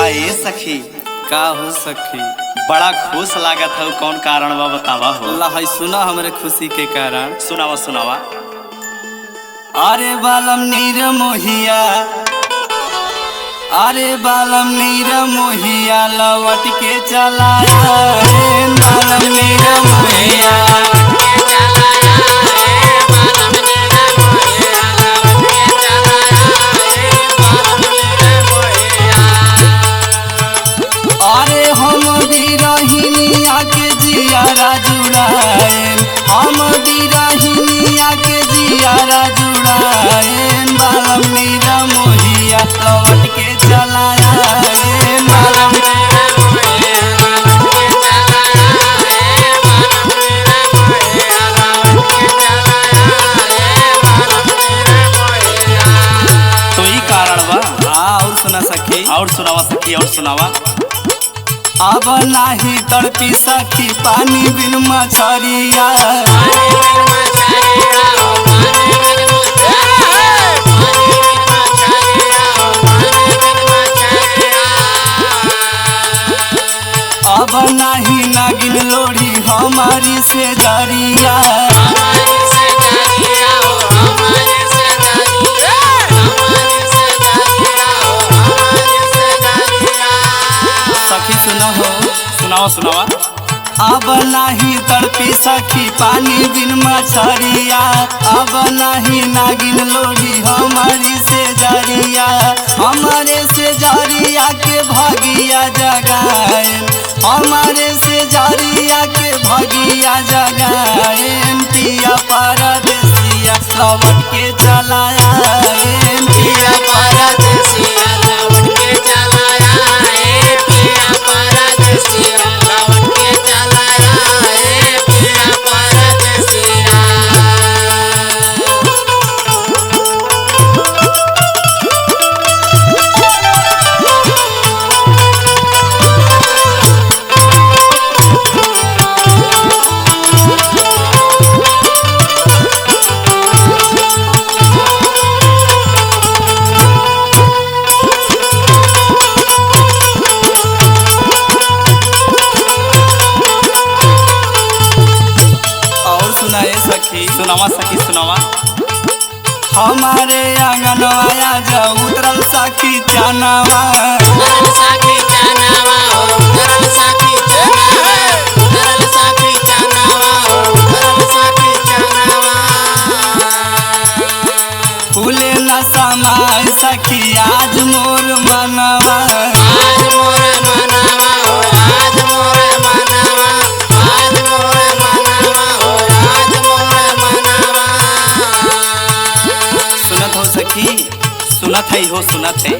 का ए सखी का हो सखी? बड़ा खुश लागत है, कौन कारण बा बतावा हो। अल्लाह है सुना हमरे खुशी के कारण। सुनावा सुनावा। अरे बालम नीर मोहिया, अरे बालम नीर मोहिया लौट के चला रे बालम नीर मोहिया। अरे हम बिरहिनिया के जियारा जुड़ाएन, हम बिरहिनिया के जियारा जुड़ाएन बालम नीर मोहिया लौट के चला रे बालम तो ई कारण बा। और सुना सखी, और सुनावा सखी, और सुनावा। अब नाही तड़पी सखी पानी बिन मछरिया। अब नाही नागिन लोड़ी हमारी से जरिया। सखी सुना हो, सुनावा सुनावा। अब नाही तड़पी सखी पानी बिन मछरिया। अब नाही नागिन लोड़ी हमारी से जरिया। हमारे से जरिया के भगिया जगाएन, हमारे से जरिया के भगिया जगाएन पिया परदेसिया लौट के चलाया पिया परदेसिया लौट के चलाया पिया परदेसिया लौट के चलाया पिया परदेसिया। सखी सुनावा सखी सुनावा। हमारे आंगनवाया जा उतरल सखी चनावा। फूले न समाय सखी आज मोर मनवा। सुनत है हो, सुनत है।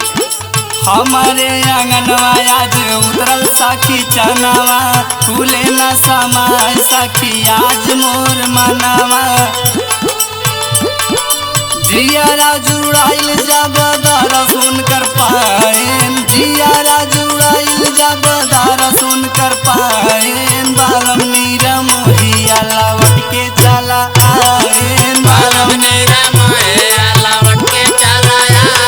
हमारे आंगनवाया जो उतरल सखी चनावा। फूले न समाय सखी आज मोर मनवा। जियारा जुड़ाइल जब दर्शन कर पाएन, जियारा जुड़ाइल जब दर्शन कर पाएन बालम नीर मोहिया लौट के चला आएन बालम नीर मोहिया लौट के चला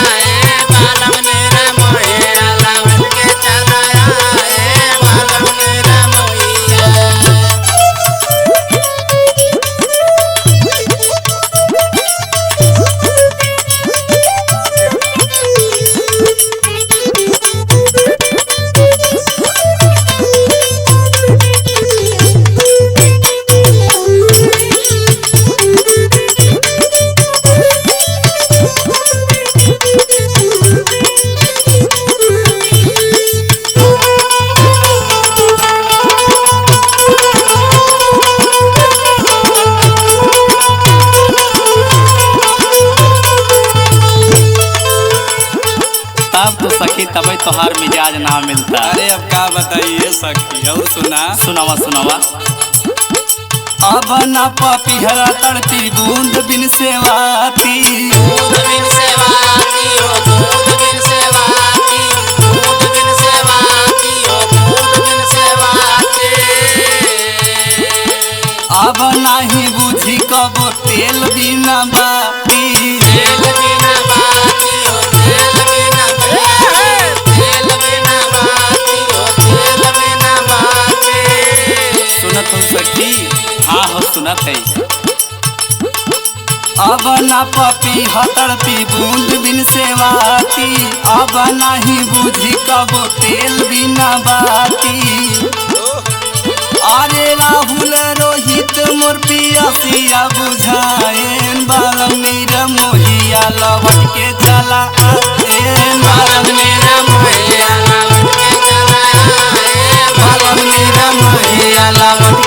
आए बालम नीर मोहिया लौट के चला आए बालम नीर मोहिया। तो सखी तब तोहार मिजाज ना मिलता। अरे अब का बताइए सखी, और सुना। सुनावा सुनावा। अब न पपीहरा तड़ती बूंद बिन सेवाती। बूंद बिन सेवाती हो, बूंद बिन सेवाती, बूंद बिन सेवाती हो, बूंद बिन सेवाती। अब नहीं बुझी कब तेल बिना बाती। तेल बिना बाती हो, तेल बिना सुनत है। अब ना पपी हतर पी बूंद बिन सेवाती, अब नहीं बुझी कबो तेल बिना बाती। अरे राहुल रोहित मोर पियसिया बुझाए बालम मेरा मोहिया लवट के चला बालम मेरा मोहिया लवट के चला बालम मेरा मोहिया लवट